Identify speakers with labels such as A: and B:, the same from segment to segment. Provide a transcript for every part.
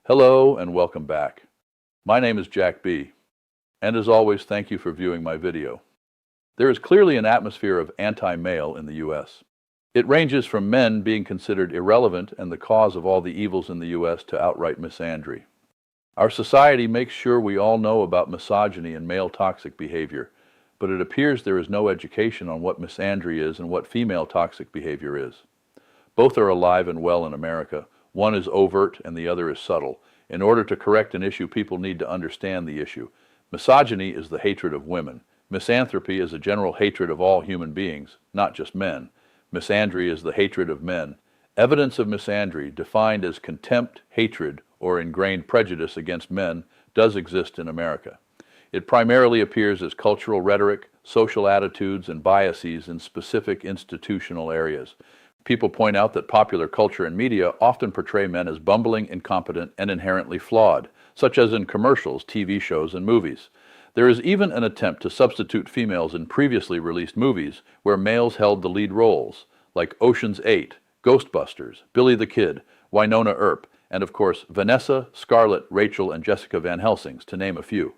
A: Hello and welcome back. My name is Jack B. And as always, thank you for viewing my video. There is clearly an atmosphere of anti-male in the U.S. It ranges from men being considered irrelevant and the cause of all the evils in the U.S. to outright misandry. Our society makes sure we all know about misogyny and male toxic behavior, but it appears there is no education on what misandry is and what female toxic behavior is. Both are alive and well in America. One is overt and the other is subtle. In order to correct an issue, people need to understand the issue. Misogyny is the hatred of women. Misanthropy is a general hatred of all human beings, not just men. Misandry is the hatred of men. Evidence of misandry, defined as contempt, hatred, or ingrained prejudice against men, does exist in America. It primarily appears as cultural rhetoric, social attitudes, and biases in specific institutional areas. People point out that popular culture and media often portray men as bumbling, incompetent, and inherently flawed, such as in commercials, TV shows, and movies. There is even an attempt to substitute females in previously released movies where males held the lead roles, like Ocean's 8, Ghostbusters, Billy the Kid, Winona Earp, and of course Vanessa, Scarlett, Rachel, and Jessica Van Helsings, to name a few.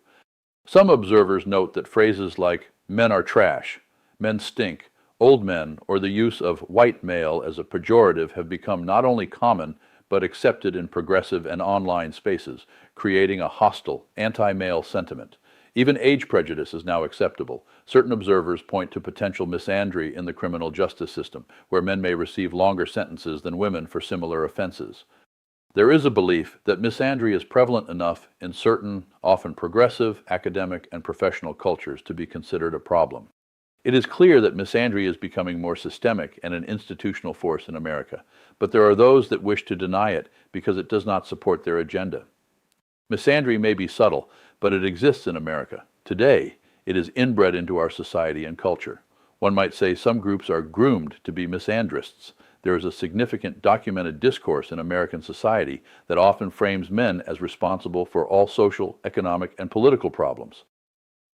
A: Some observers note that phrases like "men are trash," "men stink," "old men," or the use of "white male" as a pejorative have become not only common, but accepted in progressive and online spaces, creating a hostile, anti-male sentiment. Even age prejudice is now acceptable. Certain observers point to potential misandry in the criminal justice system, where men may receive longer sentences than women for similar offenses. There is a belief that misandry is prevalent enough in certain, often progressive, academic, and professional cultures to be considered a problem. It is clear that misandry is becoming more systemic and an institutional force in America, but there are those that wish to deny it because it does not support their agenda. Misandry may be subtle, but it exists in America. Today, it is inbred into our society and culture. One might say some groups are groomed to be misandrists. There is a significant documented discourse in American society that often frames men as responsible for all social, economic, and political problems.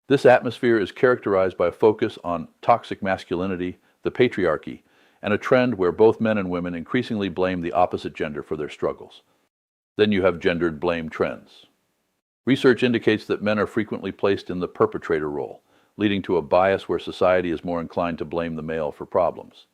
A: This atmosphere is characterized by a focus on toxic masculinity, the patriarchy, and a trend where both men and women increasingly blame the opposite gender for their struggles. Then you have gendered blame trends. Research indicates that men are frequently placed in the perpetrator role, leading to a bias where society is more inclined to blame the male for problems.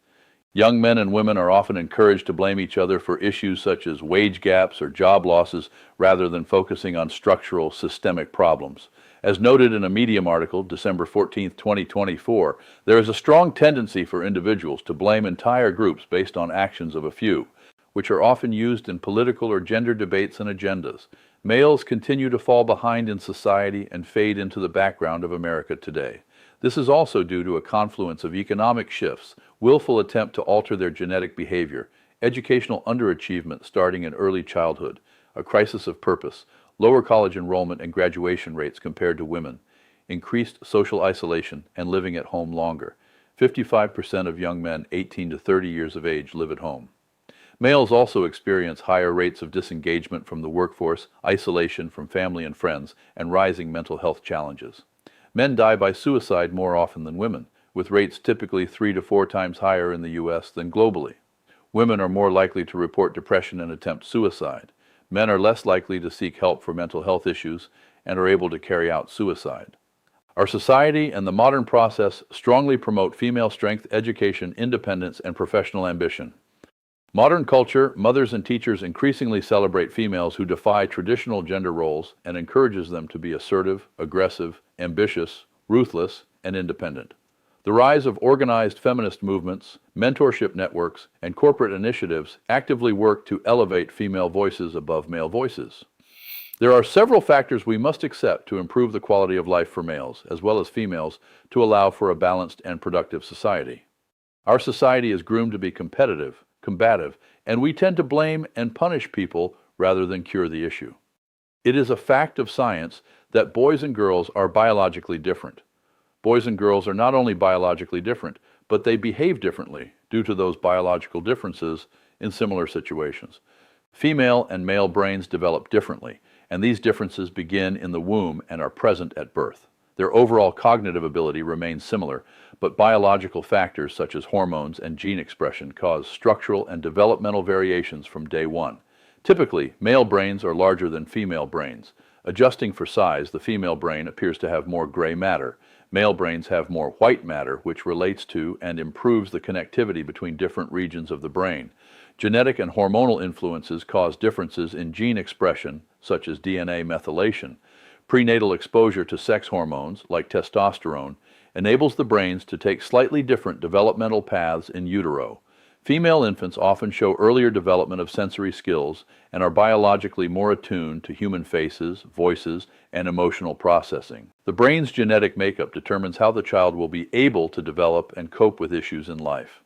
A: Young men and women are often encouraged to blame each other for issues such as wage gaps or job losses rather than focusing on structural, systemic problems. As noted in a Medium article, December 14, 2024, there is a strong tendency for individuals to blame entire groups based on actions of a few, which are often used in political or gender debates and agendas. Males continue to fall behind in society and fade into the background of America today. This is also due to a confluence of economic shifts, willful attempt to alter their genetic behavior, educational underachievement starting in early childhood, a crisis of purpose, lower college enrollment and graduation rates compared to women, increased social isolation, and living at home longer. 55% of young men 18 to 30 years of age live at home. Males also experience higher rates of disengagement from the workforce, isolation from family and friends, and rising mental health challenges. Men die by suicide more often than women, with rates typically 3 to 4 times higher in the U.S. than globally. Women are more likely to report depression and attempt suicide. Men are less likely to seek help for mental health issues and are able to carry out suicide. Our society and the modern process strongly promote female strength, education, independence, and professional ambition. Modern culture, mothers and teachers increasingly celebrate females who defy traditional gender roles and encourages them to be assertive, aggressive, ambitious, ruthless, and independent. The rise of organized feminist movements, mentorship networks, and corporate initiatives actively work to elevate female voices above male voices. There are several factors we must accept to improve the quality of life for males, as well as females, to allow for a balanced and productive society. Our society is groomed to be competitive, combative, and we tend to blame and punish people rather than cure the issue. It is a fact of science that boys and girls are biologically different. Boys and girls are not only biologically different, but they behave differently due to those biological differences in similar situations. Female and male brains develop differently, and these differences begin in the womb and are present at birth. Their overall cognitive ability remains similar, but biological factors such as hormones and gene expression cause structural and developmental variations from day one. Typically, male brains are larger than female brains. Adjusting for size, the female brain appears to have more gray matter. Male brains have more white matter, which relates to and improves the connectivity between different regions of the brain. Genetic and hormonal influences cause differences in gene expression, such as DNA methylation. Prenatal exposure to sex hormones, like testosterone, enables the brains to take slightly different developmental paths in utero. Female infants often show earlier development of sensory skills and are biologically more attuned to human faces, voices, and emotional processing. The brain's genetic makeup determines how the child will be able to develop and cope with issues in life.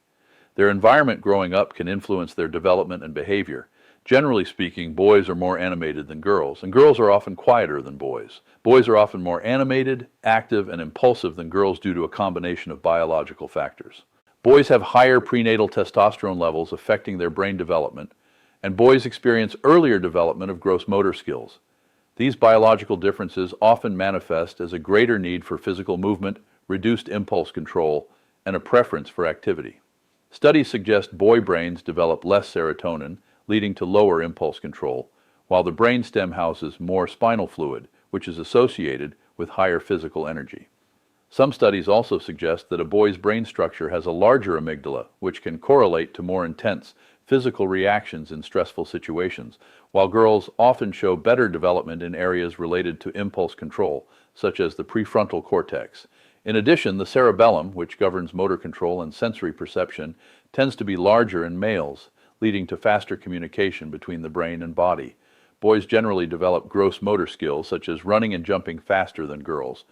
A: Their environment growing up can influence their development and behavior. Generally speaking, boys are more animated than girls, and girls are often quieter than boys. Boys are often more animated, active, and impulsive than girls due to a combination of biological factors. Boys have higher prenatal testosterone levels affecting their brain development, and boys experience earlier development of gross motor skills. These biological differences often manifest as a greater need for physical movement, reduced impulse control, and a preference for activity. Studies suggest boy brains develop less serotonin, leading to lower impulse control, while the brainstem houses more spinal fluid, which is associated with higher physical energy. Some studies also suggest that a boy's brain structure has a larger amygdala, which can correlate to more intense physical reactions in stressful situations, while girls often show better development in areas related to impulse control, such as the prefrontal cortex. In addition, the cerebellum, which governs motor control and sensory perception, tends to be larger in males, leading to faster communication between the brain and body. Boys generally develop gross motor skills, such as running and jumping faster than girls,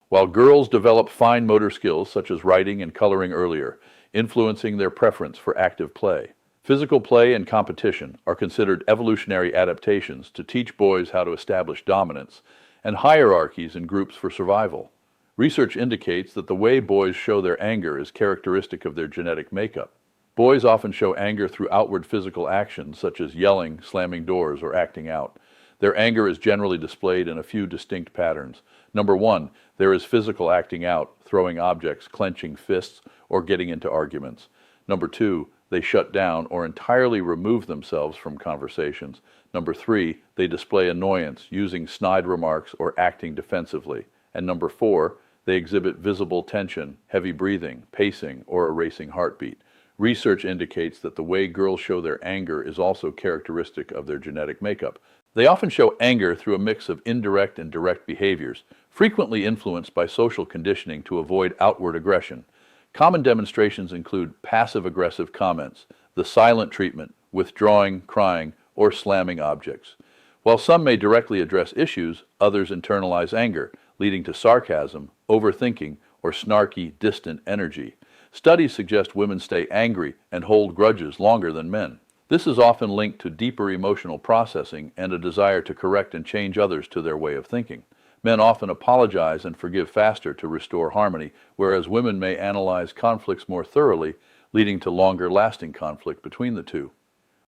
A: while girls develop fine motor skills such as writing and coloring earlier, influencing their preference for active play. Physical play and competition are considered evolutionary adaptations to teach boys how to establish dominance and hierarchies in groups for survival. Research indicates that the way boys show their anger is characteristic of their genetic makeup. Boys often show anger through outward physical actions such as yelling, slamming doors, or acting out. Their anger is generally displayed in a few distinct patterns. Number 1, there is physical acting out, throwing objects, clenching fists, or getting into arguments. Number 2, they shut down or entirely remove themselves from conversations. Number 3, they display annoyance, using snide remarks or acting defensively. And number 4, they exhibit visible tension, heavy breathing, pacing, or a racing heartbeat. Research indicates that the way girls show their anger is also characteristic of their genetic makeup. They often show anger through a mix of indirect and direct behaviors, frequently influenced by social conditioning to avoid outward aggression. Common demonstrations include passive-aggressive comments, the silent treatment, withdrawing, crying, or slamming objects. While some may directly address issues, others internalize anger, leading to sarcasm, overthinking, or snarky, distant energy. Studies suggest women stay angry and hold grudges longer than men. This is often linked to deeper emotional processing and a desire to correct and change others to their way of thinking. Men often apologize and forgive faster to restore harmony, whereas women may analyze conflicts more thoroughly, leading to longer-lasting conflict between the two.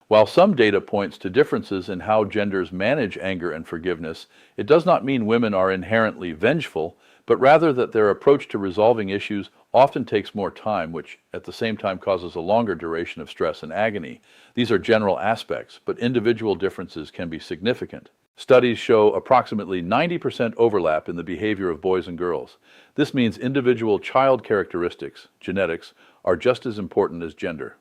A: While some data points to differences in how genders manage anger and forgiveness, it does not mean women are inherently vengeful, but rather that their approach to resolving issues often takes more time, which at the same time causes a longer duration of stress and agony. These are general aspects, but individual differences can be significant. Studies show approximately 90% overlap in the behavior of boys and girls. This means individual child characteristics, genetics, are just as important as gender.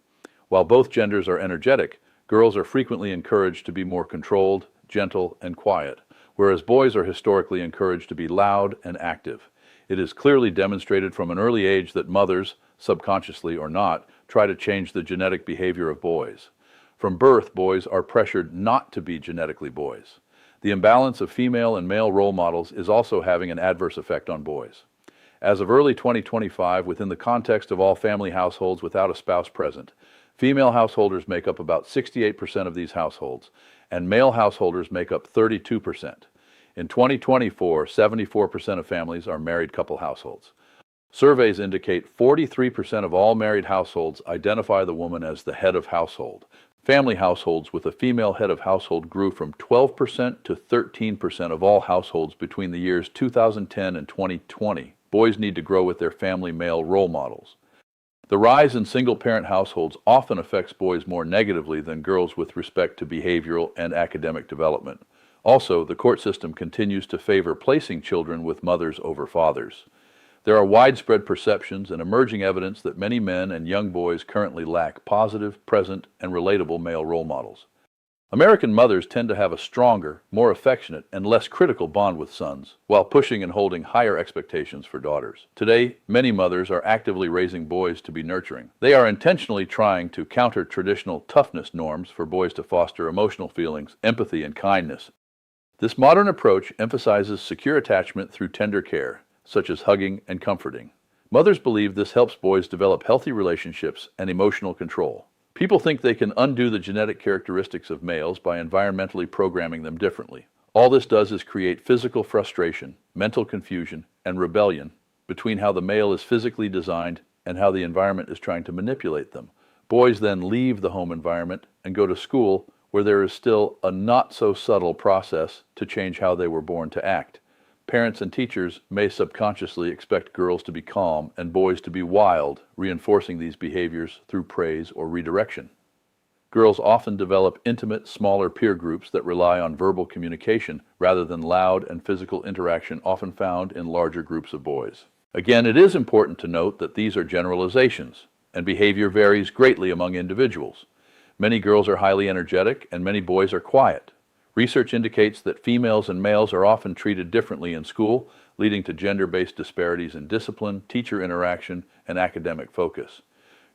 A: While both genders are energetic, girls are frequently encouraged to be more controlled, gentle, and quiet, whereas boys are historically encouraged to be loud and active. It is clearly demonstrated from an early age that mothers, subconsciously or not, try to change the genetic behavior of boys. From birth, boys are pressured not to be genetically boys. The imbalance of female and male role models is also having an adverse effect on boys. As of early 2025, within the context of all family households without a spouse present, female householders make up about 68% of these households, and male householders make up 32%. In 2024, 74% of families are married couple households. Surveys indicate 43% of all married households identify the woman as the head of household. Family households with a female head of household grew from 12% to 13% of all households between the years 2010 and 2020. Boys need to grow with their family male role models. The rise in single-parent households often affects boys more negatively than girls with respect to behavioral and academic development. Also, the court system continues to favor placing children with mothers over fathers. There are widespread perceptions and emerging evidence that many men and young boys currently lack positive, present, and relatable male role models. American mothers tend to have a stronger, more affectionate, and less critical bond with sons, while pushing and holding higher expectations for daughters. Today, many mothers are actively raising boys to be nurturing. They are intentionally trying to counter traditional toughness norms for boys to foster emotional feelings, empathy, and kindness. This modern approach emphasizes secure attachment through tender care, such as hugging and comforting. Mothers believe this helps boys develop healthy relationships and emotional control. People think they can undo the genetic characteristics of males by environmentally programming them differently. All this does is create physical frustration, mental confusion, and rebellion between how the male is physically designed and how the environment is trying to manipulate them. Boys then leave the home environment and go to school where there is still a not-so-subtle process to change how they were born to act. Parents and teachers may subconsciously expect girls to be calm and boys to be wild, reinforcing these behaviors through praise or redirection. Girls often develop intimate, smaller peer groups that rely on verbal communication rather than loud and physical interaction often found in larger groups of boys. Again, it is important to note that these are generalizations, and behavior varies greatly among individuals. Many girls are highly energetic and many boys are quiet. Research indicates that females and males are often treated differently in school, leading to gender-based disparities in discipline, teacher interaction, and academic focus.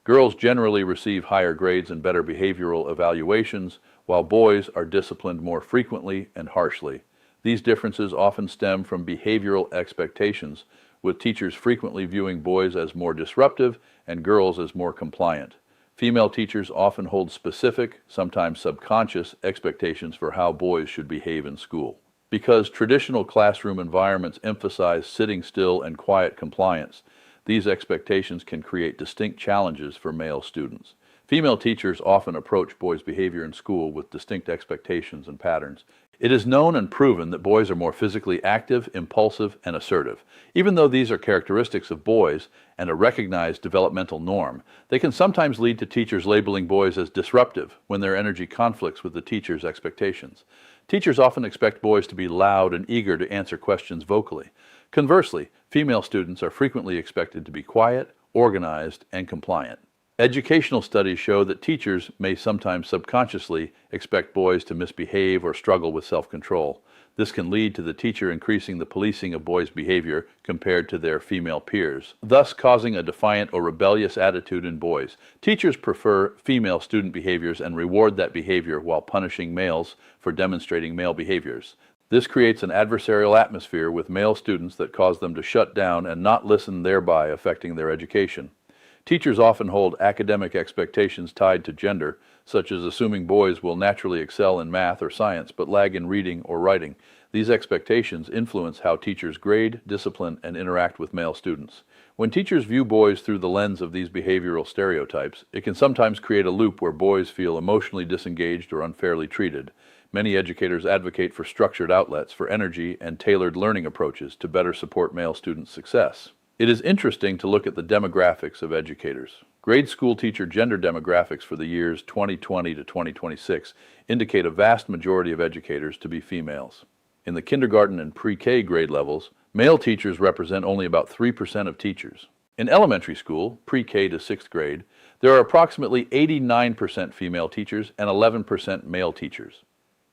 A: Girls generally receive higher grades and better behavioral evaluations, while boys are disciplined more frequently and harshly. These differences often stem from behavioral expectations, with teachers frequently viewing boys as more disruptive and girls as more compliant. Female teachers often hold specific, sometimes subconscious, expectations for how boys should behave in school. Because traditional classroom environments emphasize sitting still and quiet compliance, these expectations can create distinct challenges for male students. Female teachers often approach boys' behavior in school with distinct expectations and patterns. It is known and proven that boys are more physically active, impulsive, and assertive. Even though these are characteristics of boys and a recognized developmental norm, they can sometimes lead to teachers labeling boys as disruptive when their energy conflicts with the teacher's expectations. Teachers often expect boys to be loud and eager to answer questions vocally. Conversely, female students are frequently expected to be quiet, organized, and compliant. Educational studies show that teachers may sometimes subconsciously expect boys to misbehave or struggle with self-control. This can lead to the teacher increasing the policing of boys' behavior compared to their female peers, thus causing a defiant or rebellious attitude in boys. Teachers prefer female student behaviors and reward that behavior while punishing males for demonstrating male behaviors. This creates an adversarial atmosphere with male students that cause them to shut down and not listen, thereby affecting their education. Teachers often hold academic expectations tied to gender, such as assuming boys will naturally excel in math or science but lag in reading or writing. These expectations influence how teachers grade, discipline, and interact with male students. When teachers view boys through the lens of these behavioral stereotypes, it can sometimes create a loop where boys feel emotionally disengaged or unfairly treated. Many educators advocate for structured outlets for energy and tailored learning approaches to better support male students' success. It is interesting to look at the demographics of educators. Grade school teacher gender demographics for the years 2020 to 2026 indicate a vast majority of educators to be females. In the kindergarten and pre-K grade levels, male teachers represent only about 3% of teachers. In elementary school, pre-K to 6th grade, there are approximately 89% female teachers and 11% male teachers.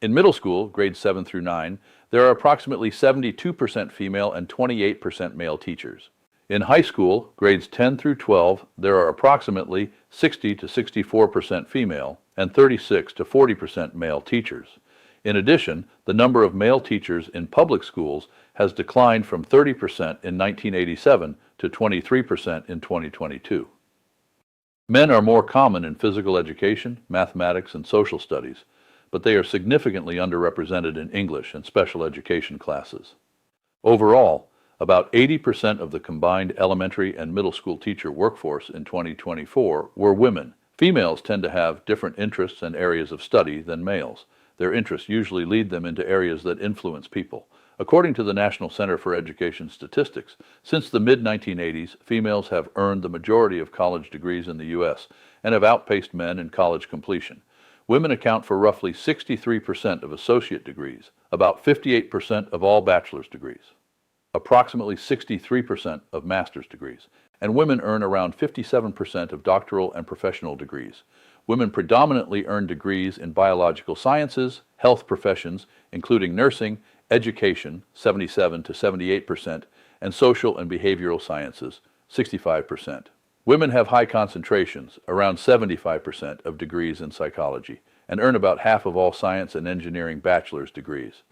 A: In middle school, grades 7 through 9, there are approximately 72% female and 28% male teachers. In high school, grades 10 through 12, there are approximately 60 to 64% female and 36 to 40% male teachers. In addition, the number of male teachers in public schools has declined from 30% in 1987 to 23% in 2022. Men are more common in physical education, mathematics, and social studies, but they are significantly underrepresented in English and special education classes. Overall, about 80% of the combined elementary and middle school teacher workforce in 2024 were women. Females tend to have different interests and areas of study than males. Their interests usually lead them into areas that influence people. According to the National Center for Education Statistics, since the mid-1980s, females have earned the majority of college degrees in the U.S. and have outpaced men in college completion. Women account for roughly 63% of associate degrees, about 58% of all bachelor's degrees, approximately 63% of master's degrees, and women earn around 57% of doctoral and professional degrees. Women predominantly earn degrees in biological sciences, health professions, including nursing, education, 77 to 78%, and social and behavioral sciences, 65%. Women have high concentrations, around 75% of degrees in psychology, and earn about half of all science and engineering bachelor's degrees.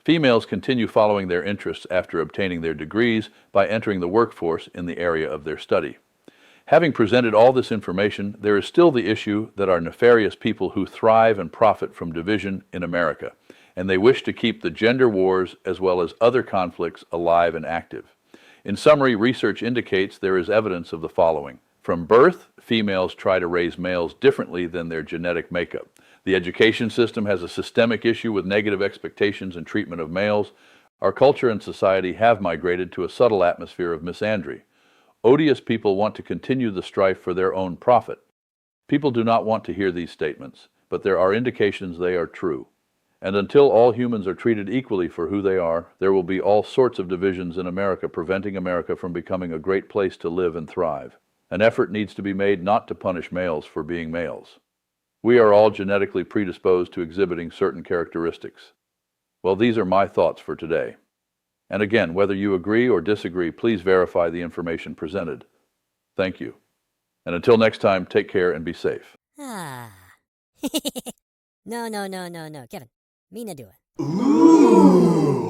A: Females continue following their interests after obtaining their degrees by entering the workforce in the area of their study. Having presented all this information, there is still the issue that are nefarious people who thrive and profit from division in America, and they wish to keep the gender wars as well as other conflicts alive and active. In summary, research indicates there is evidence of the following. From birth, females try to raise males differently than their genetic makeup. The education system has a systemic issue with negative expectations and treatment of males. Our culture and society have migrated to a subtle atmosphere of misandry. Odious people want to continue the strife for their own profit. People do not want to hear these statements, but there are indications they are true. And until all humans are treated equally for who they are, there will be all sorts of divisions in America, preventing America from becoming a great place to live and thrive. An effort needs to be made not to punish males for being males. We are all genetically predisposed to exhibiting certain characteristics. Well, these are my thoughts for today. And again, whether you agree or disagree, please verify the information presented. Thank you. And until next time, take care and be safe.
B: No, Kevin. Me na do it.
C: Ooh.